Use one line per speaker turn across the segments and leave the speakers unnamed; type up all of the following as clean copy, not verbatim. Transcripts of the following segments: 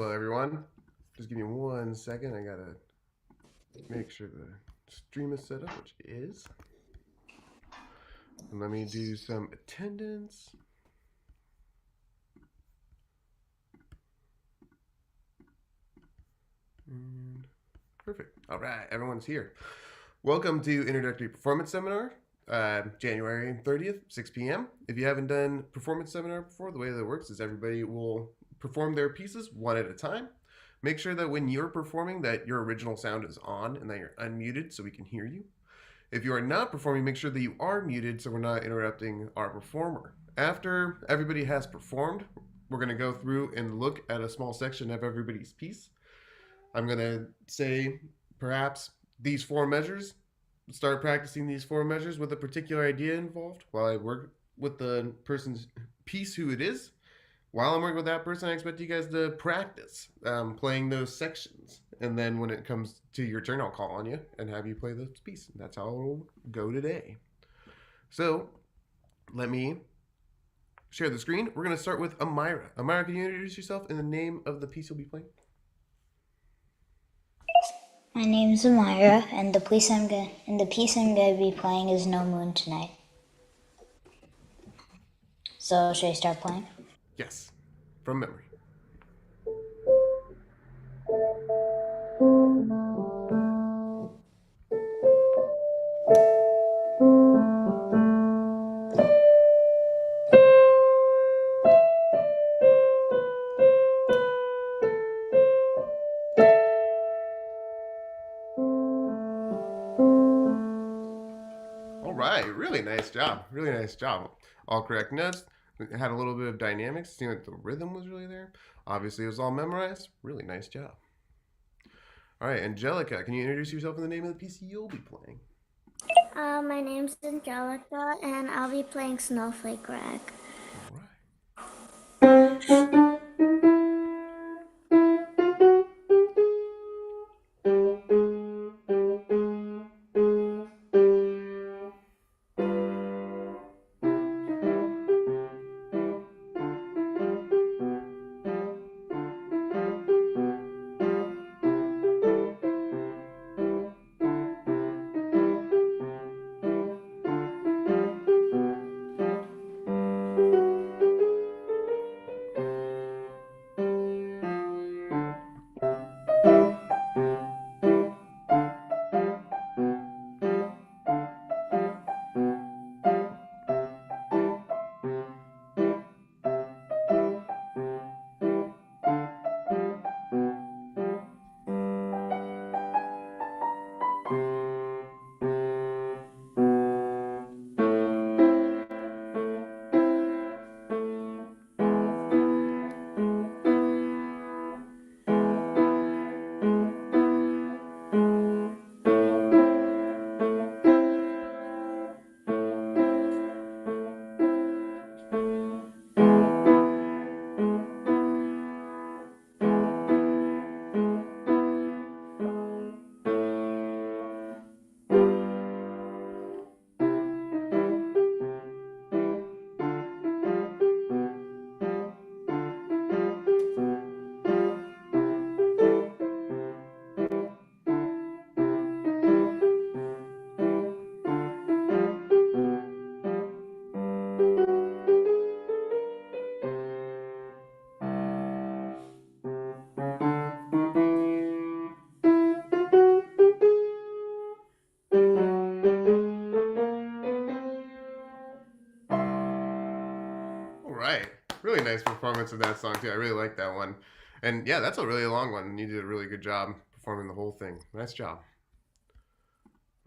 Hello, everyone. Just give me 1 second. I gotta make sure the stream is set up, which it is. And let me do some attendance. And perfect. All right, everyone's here. Welcome to Introductory Performance Seminar, January 30th, 6 p.m. If you haven't done performance seminar before, the way that it works is everybody will perform their pieces one at a time. Make sure that when you're performing that your original sound is on and that you're unmuted so we can hear you. If you are not performing, make sure that you are muted so we're not interrupting our performer. After everybody has performed, we're going to go through and look at a small section of everybody's piece. I'm going to say perhaps these 4 measures. Start practicing these 4 measures with a particular idea involved while I work with the person's piece, who it is. While I'm working with that person, I expect you guys to practice playing those sections. And then when it comes to your turn, I'll call on you and have you play this piece. That's how it'll go today. So let me share the screen. We're going to start with Amira. Amira, can you introduce yourself and the name of the piece you'll be playing?
My name's Amira, and the piece I'm gonna be playing is No Moon Tonight. So should I start playing?
Yes, from memory. All right, really nice job. Really nice job. All correct notes. It had a little bit of dynamics. Seemed like the rhythm was really there. Obviously, it was all memorized. Really nice job. All right, Angelica, can you introduce yourself and the name of the piece you'll be playing?
My name's Angelica, and I'll be playing Snowflake Rag.
All right. All right. Really nice performance of that song, too. I really like that one. And yeah, that's a really long one. You did a really good job performing the whole thing. Nice job.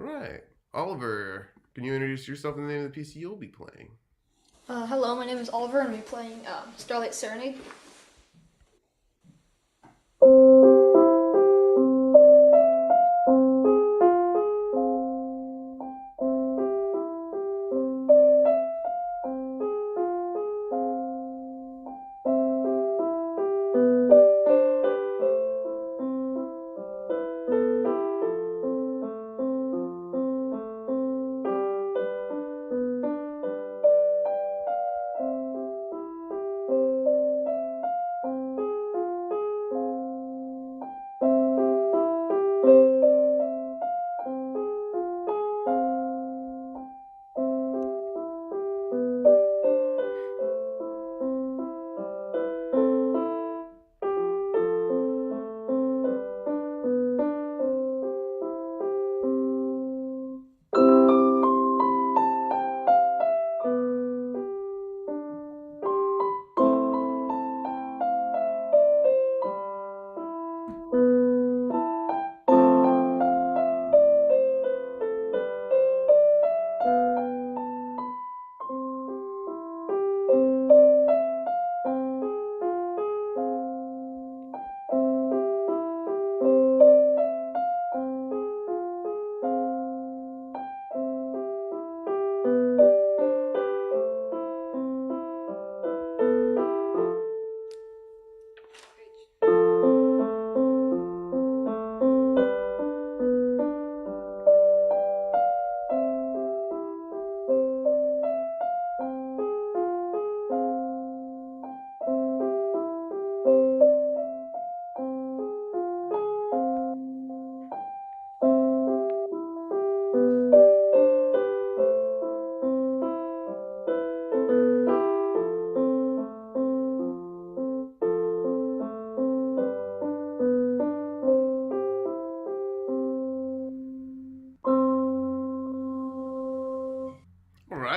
All right. Oliver, can you introduce yourself and the name of the piece you'll be playing?
Hello, my name is Oliver, and I'll be playing Starlight Serenade.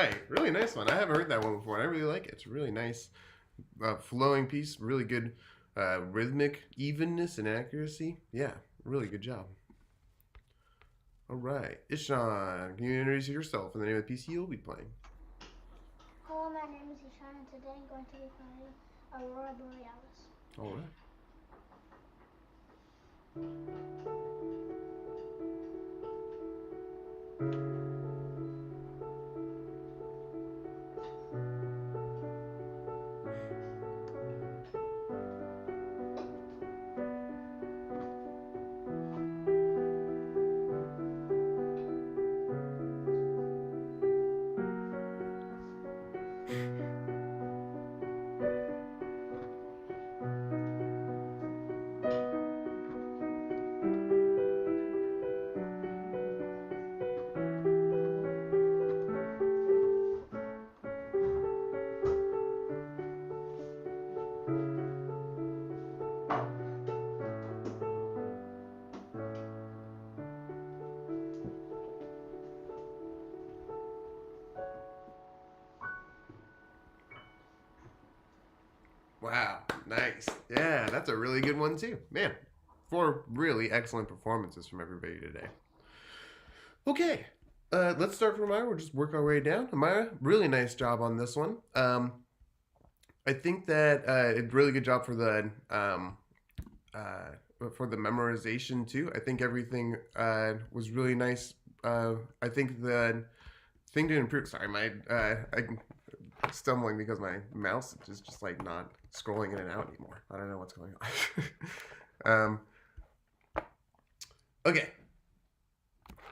right, really nice one. I haven't heard that one before. I really like it. It's a really nice, flowing piece. Really good rhythmic evenness and accuracy. Yeah, really good job. All right, Ishan, can you introduce yourself and the name of the piece you'll be playing?
Hello, my name is Ishan, and today I'm going to be playing Aurora Borealis.
All right. Wow, nice. Yeah, that's a really good one too. Man, 4 really excellent performances from everybody today. Okay, let's start from Amira. We'll just work our way down. Amira, really nice job on this one. I think that a really good job for the memorization too. I think everything was really nice. I think the thing to improve. Sorry, I'm stumbling because my mouse is just like not scrolling in and out anymore. I don't know what's going on. Okay.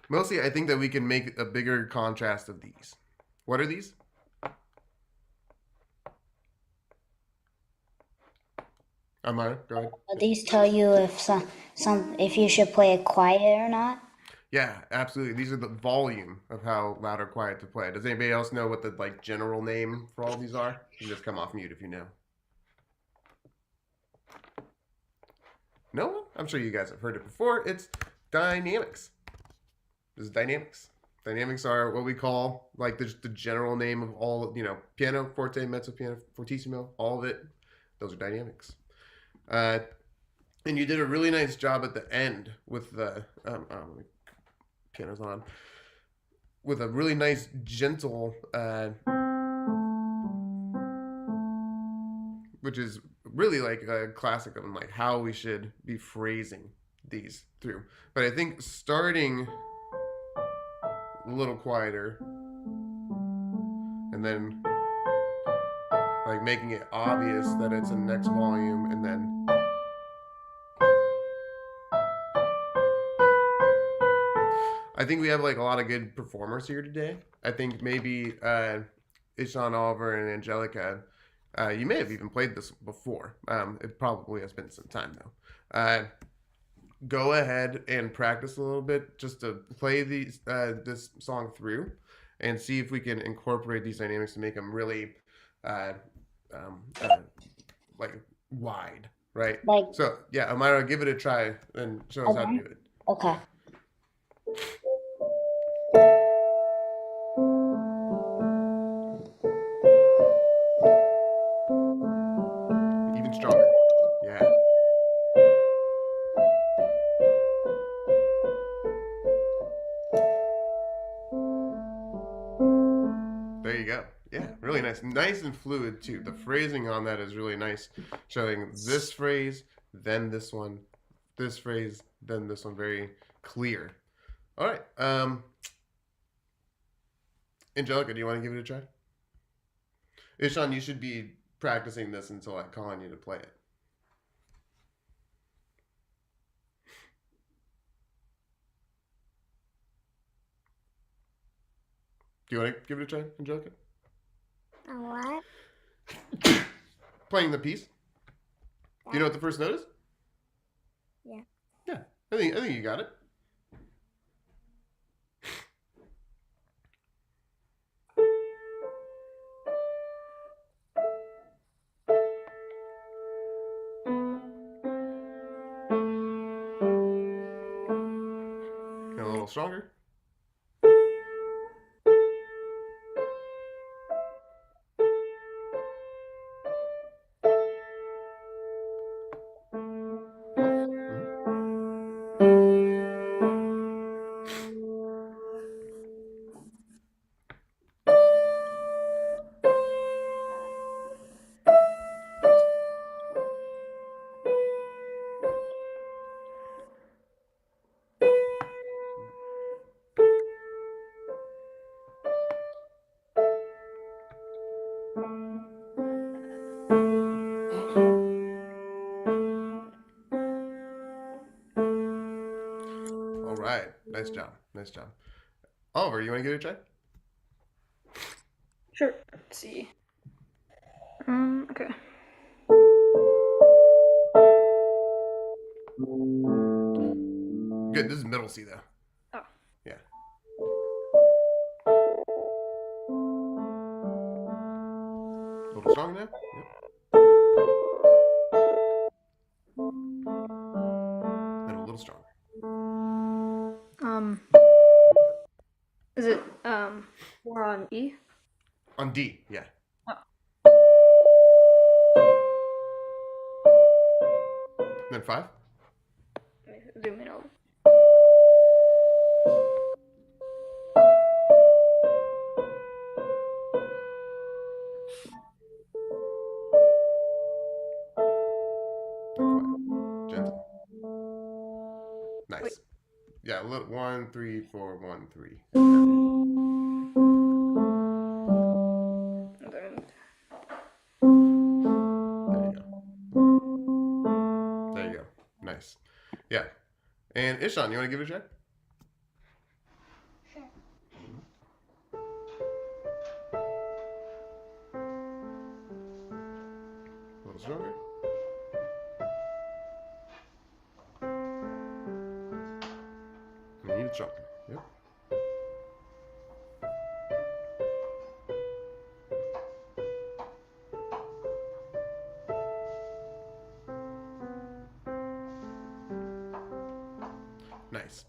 Mostly, I think that we can make a bigger contrast of these. What are these? Amara, go ahead.
These tell you if if you should play it quiet or not.
Yeah, absolutely. These are the volume of how loud or quiet to play. Does anybody else know what the like general name for all these are? You can just come off mute if you know. No one? I'm sure you guys have heard it before. It's dynamics. This is dynamics. Dynamics are what we call like the general name of all, piano, forte, mezzo piano, fortissimo, all of it. Those are dynamics. And you did a really nice job at the end with the piano's on, with a really nice gentle, which is really like a classic of like how we should be phrasing these through. But I think starting a little quieter and then like making it obvious that it's a next volume, and then I think we have like a lot of good performers here today. I think maybe Ishan, Oliver, and Angelica, you may have even played this before. It probably has been some time though. Go ahead and practice a little bit just to play these this song through, and see if we can incorporate these dynamics to make them really like wide, right?
Like,
So yeah, Amira, give it a try and show us how to do it.
okay.
Even stronger. Yeah. There you go. Yeah, really nice. Nice and fluid too. The phrasing on that is really nice. Showing this phrase, then this one, this phrase, then this one. Very clear. All right. Angelica, do you want to give it a try? Ishan, you should be practicing this until I call on you to play it. Do you want to give it a try, Angelica?
A what?
Playing the piece. Do you know what the first note is?
Yeah.
Yeah, I think you got it. A little stronger. All right. Nice job. Nice job. Oliver, you want to give it a try?
Sure. Let's see. Okay.
Good. This is middle C though.
Oh.
Yeah. A little stronger now. Yep. And a little stronger.
Is it more on E?
On D. Yeah.
Oh.
And then 5.
Let me zoom in a little.
Gentle. Nice. Wait. Yeah, 1, 3, 4, 1, 3. There you go. Nice. Yeah. And Ishan, you want to give it a try?
Sure.
A little stronger. We need it stronger. Yep. Nice.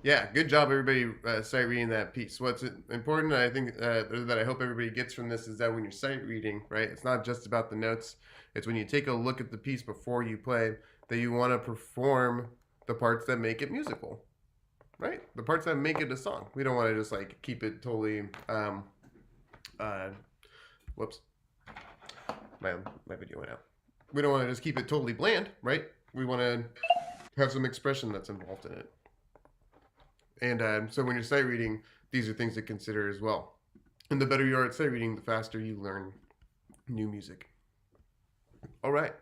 Yeah, good job, everybody. Sight reading that piece. What's important, I think, that I hope everybody gets from this is that when you're sight reading, right, it's not just about the notes. It's when you take a look at the piece before you play that you want to perform the parts that make it musical, right? The parts that make it a song. We don't want to just like keep it totally. Whoops, my video went out. We don't want to just keep it totally bland, right? We want to have some expression that's involved in it. And so when you're sight reading, these are things to consider as well. And the better you are at sight reading, the faster you learn new music. All right.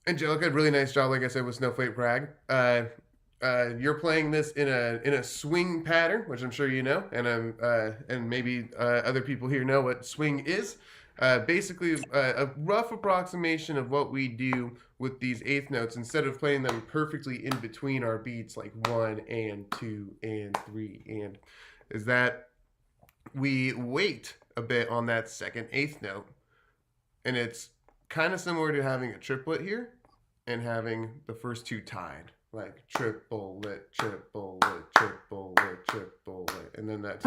Angelica, really nice job, like I said, with Snowflake Prague. You're playing this in a swing pattern, which I'm sure you know, and maybe other people here know what swing is. Basically, a rough approximation of what we do with these eighth notes, instead of playing them perfectly in between our beats, like 1 and 2 and 3, and is that we wait a bit on that second eighth note, and it's kind of similar to having a triplet here and having the first two tied, like triplet, triplet, triplet, triplet, and then that's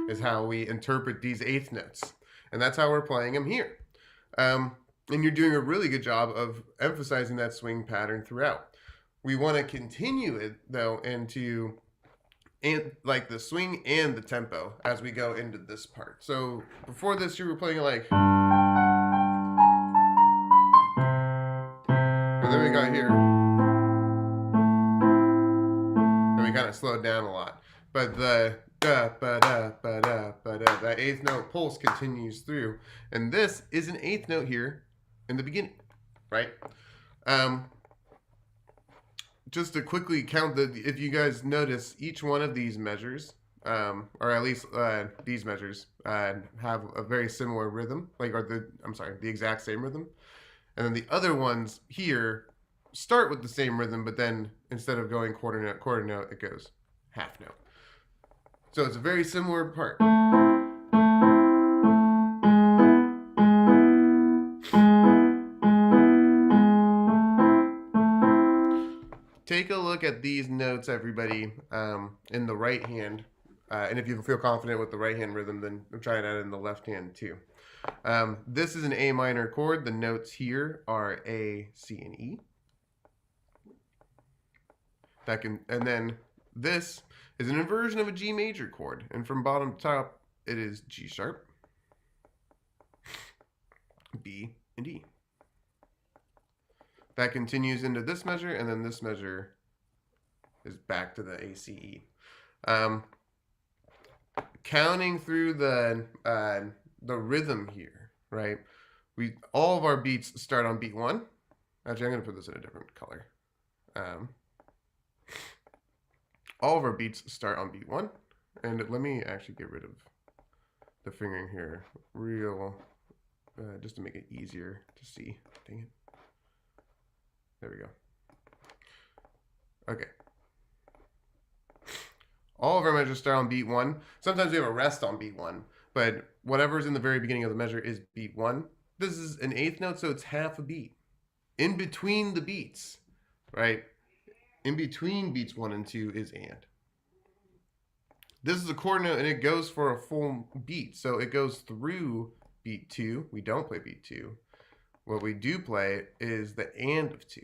is how we interpret these eighth notes, and that's how we're playing them here. And you're doing a really good job of emphasizing that swing pattern throughout. We want to continue it though into like the swing and the tempo as we go into this part. So before this, you were playing like, and then we got here, and we kind of slowed down a lot. But the da ba da ba da ba da, that eighth note pulse continues through, and this is an eighth note here in the beginning, right? Just to quickly count if you guys notice, each one of these measures, or at least these measures, have a very similar rhythm, the exact same rhythm, and then the other ones here start with the same rhythm, but then instead of going quarter note, it goes half note. So it's a very similar part. Take a look at these notes, everybody, in the right hand. And if you feel confident with the right hand rhythm, then try it out in the left hand too. This is an A minor chord. The notes here are A, C, and E. And then this is an inversion of a G major chord. And from bottom to top, it is G sharp, B, and E. That continues into this measure, and then this measure is back to the ACE. Counting through the rhythm here, right? All of our beats start on beat 1. Actually, I'm going to put this in a different color. all of our beats start on beat 1. And let me actually get rid of the fingering here just to make it easier to see. Dang it. There we go. Okay. All of our measures start on beat 1. Sometimes we have a rest on beat 1, but whatever's in the very beginning of the measure is beat 1. This is an eighth note, so it's half a beat. In between the beats, right? In between beats 1 and 2 is and. This is a quarter note, and it goes for a full beat. So it goes through beat 2. We don't play beat 2. What we do play is the and of 2.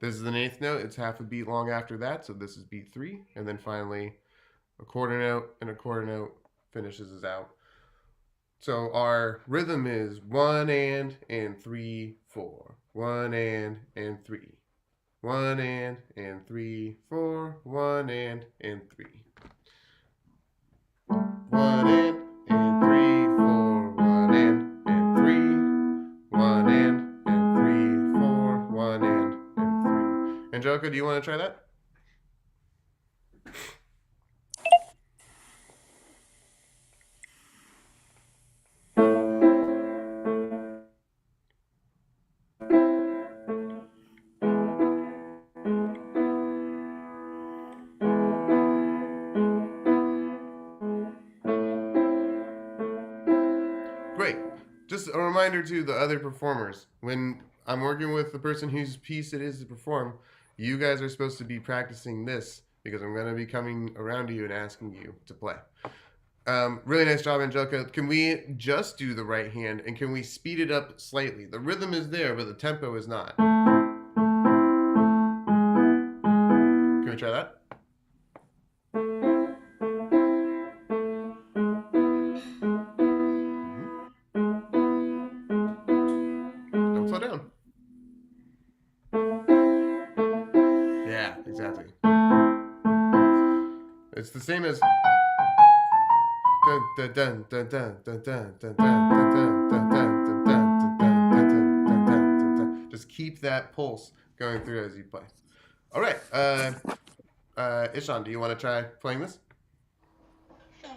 This is an eighth note. It's half a beat long after that. So this is beat 3. And then finally, a quarter note and a quarter note finishes us out. So our rhythm is 1 and 3, 4. 1 and 3. 1 and 3, 4. 1 and 3. 1 and 3, 4. 1 and 3. 1 and 3, 4. 1 and 3. Angelica, do you want to try that? Great. Just a reminder to the other performers, when I'm working with the person whose piece it is to perform, you guys are supposed to be practicing this because I'm going to be coming around to you and asking you to play. Really nice job, Angelica. Can we just do the right hand, and can we speed it up slightly? The rhythm is there, but the tempo is not. Can we try that? Don't slow down. Yeah, exactly. It's the same as just keep that pulse going through as you play. All right, Ishan, do you want to try playing this?
Sure.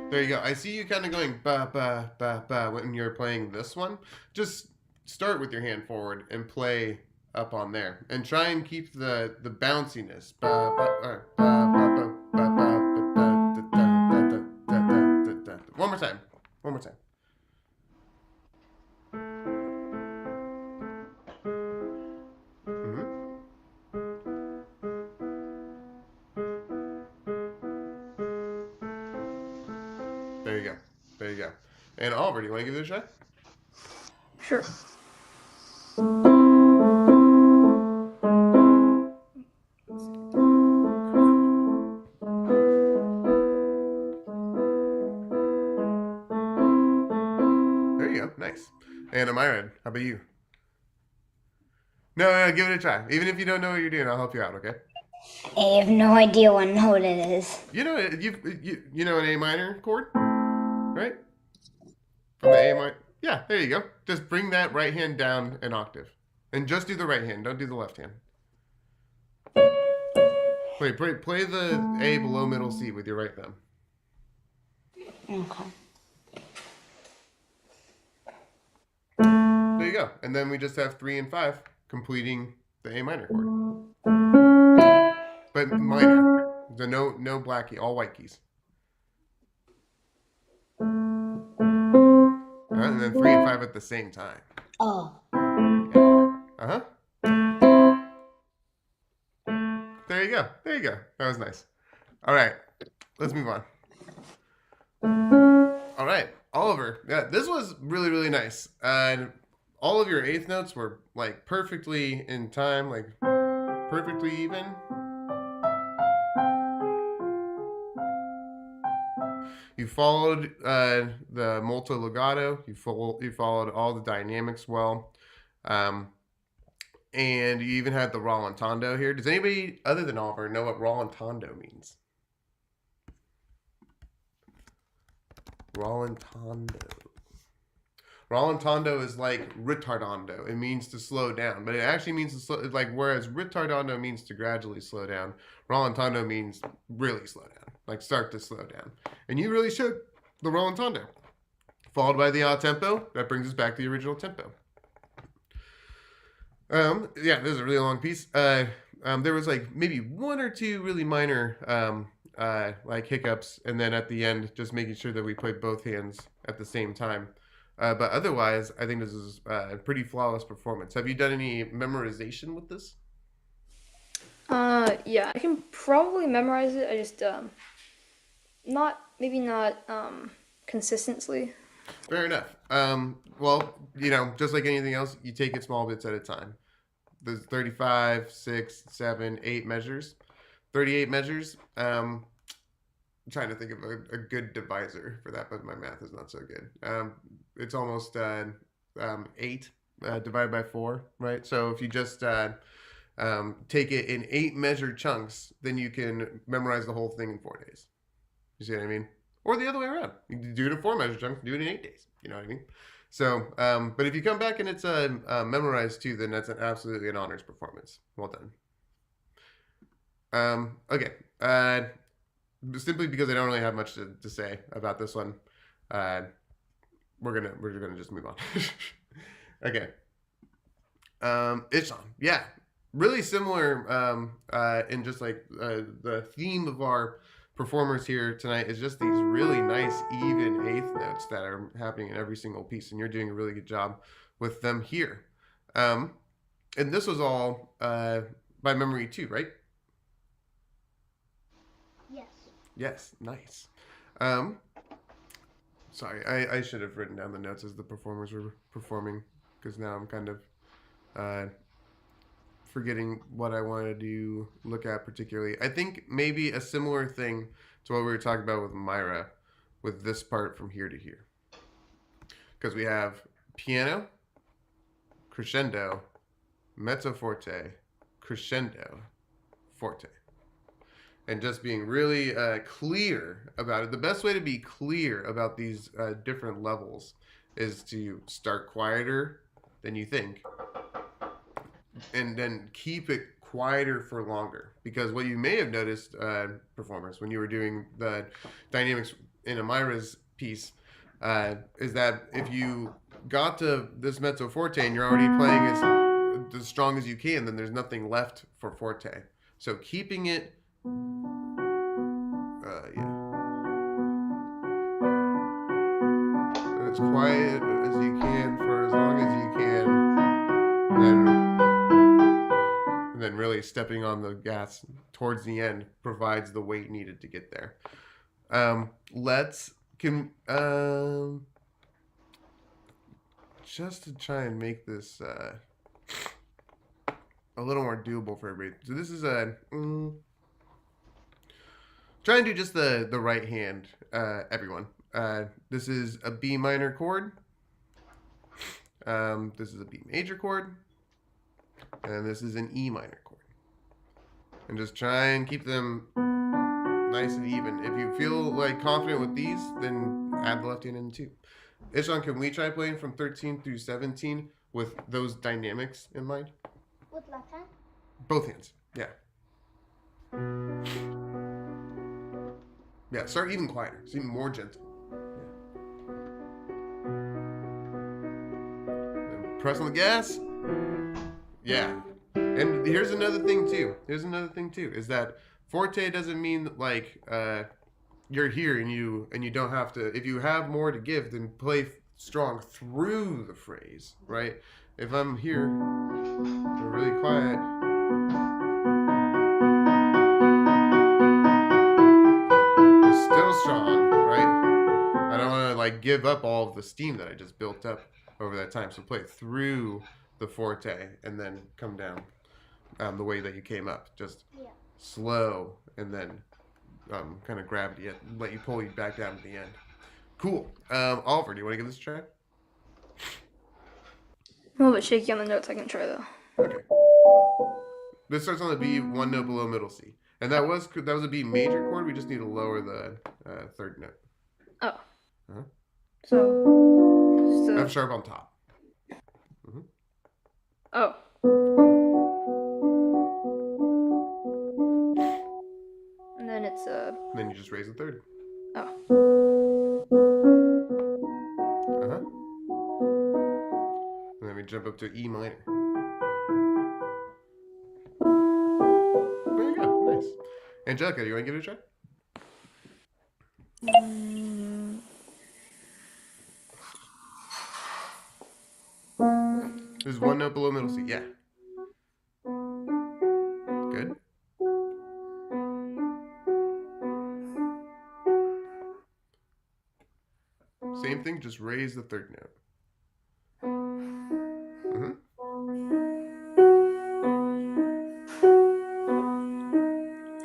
There you go. I see you kind of going ba ba ba ba when you're playing this one. Just start with your hand forward and play up on there, and try and keep the bounciness. Ba ba ba ba ba ba ba. One more time. One more time. There you go. There you go. And Oliver, do you want to give it a shot?
Sure.
There you go. Nice. And Amira, how about you? No, give it a try. Even if you don't know what you're doing, I'll help you out, okay?
I have no idea what note it is.
You know you know an A minor chord, right? From the A minor. Yeah, there you go. Just bring that right hand down an octave, and just do the right hand. Don't do the left hand. Play the A below middle C with your right thumb.
Okay.
There you go. And then we just have 3 and 5 completing the A minor chord. But minor. The no black key, all white keys. All right, and then 3 and 5 at the same time.
Oh.
Uh-huh. There you go. There you go. That was nice. All right. Let's move on. All right. Oliver. Yeah, this was really, really nice. All of your eighth notes were like perfectly in time, like perfectly even. You followed the molto legato. You followed all the dynamics well. And you even had the rallentando here. Does anybody other than Oliver know what rallentando means? Rallentando. Rallentando is like retardando. It means to slow down, but it actually means to slow. Like whereas retardando means to gradually slow down, rallentando means really slow down, like start to slow down. And you really should the rallentando, followed by the a tempo. That brings us back to the original tempo. Yeah, this is a really long piece. There was like maybe one or two really minor like hiccups, and then at the end, just making sure that we played both hands at the same time. But otherwise, I think this is a pretty flawless performance. Have you done any memorization with this?
Yeah, I can probably memorize it. I just not consistently.
Fair enough. Well, just like anything else, you take it small bits at a time. There's 35, 6, 7, 8 measures. 38 measures. I'm trying to think of a good divisor for that, but my math is not so good. It's almost 8 divided by 4, right? So if you just take it in 8 measured chunks, then you can memorize the whole thing in 4 days. You see what I mean? Or the other way around. You can do it in 4 measured chunks, do it in 8 days. You know what I mean? So, but if you come back and it's memorized too, then that's absolutely an honors performance. Well done. Okay. Simply because I don't really have much to say about this one, we're gonna just move on. Okay. Ishan, yeah, really similar. In just like the theme of our performers here tonight is just these really nice even eighth notes that are happening in every single piece, and you're doing a really good job with them here. And this was all by memory too, right?
Yes.
Yes, nice. Sorry, I should have written down the notes as the performers were performing, because now I'm kind of forgetting what I wanted to look at particularly. I think maybe a similar thing to what we were talking about with Myra, with this part from here to here. Because we have piano, crescendo, mezzo forte, crescendo, forte. And just being really clear about it. The best way to be clear about these different levels is to start quieter than you think, and then keep it quieter for longer. Because what you may have noticed, performers, when you were doing the dynamics in Amira's piece, is that if you got to this mezzo forte and you're already playing as strong as you can, then there's nothing left for forte. So keeping it, as quiet as you can for as long as you can, and then really stepping on the gas towards the end provides the weight needed to get there. Just to try and make this a little more doable for everybody. So this is try and do just the right hand, everyone. This is a B minor chord. This is a B major chord. And this is an E minor chord. And just try and keep them nice and even. If you feel like confident with these, then add the left hand in too. Ishan, can we try playing from 13 through 17 with those dynamics in mind?
With left hand?
Both hands, yeah. Yeah, start even quieter. It's even more gentle. Yeah. And press on the gas. Yeah. And here's another thing too. Is that forte doesn't mean like you're here and you don't have to. If you have more to give, then play strong through the phrase, right? If I'm here, I'm really quiet. It's still strong, right? I don't want to like give up all of the steam that I just built up over that time. So play it through the forte and then come down the way that you came up. Just slow and then kind of gravity it, let you pull you back down at the end. Cool. Oliver, do you want to give this a try?
I'm a little bit shaky on the notes. I can try though.
Okay. This starts on the B, one note below middle C, and that was a B major chord. We just need to lower the third note.
Oh.
Uh-huh.
So,
F sharp on top. Mm-hmm.
Oh. And then it's
And then you just raise the third.
Oh.
Uh-huh. And then we jump up to E minor. There you go. Nice. Angelica, you want to give it a try? This is one note below middle C. Yeah. Good. Same thing, just raise the third note. Mm-hmm.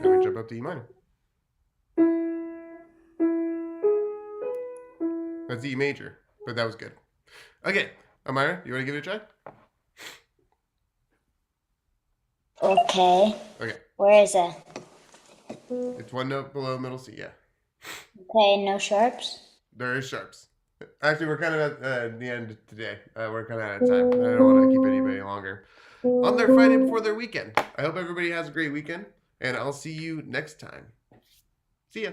And we jump up to E minor. That's E major, but that was good. Okay, Amira, you want to give it a try?
Okay.
Okay.
Where is it?
It's one note below middle C, yeah.
Okay, no sharps?
There is sharps. Actually, we're kind of at the end today. We're kind of out of time. I don't want to keep anybody longer. On their Friday before their weekend. I hope everybody has a great weekend, and I'll see you next time. See ya.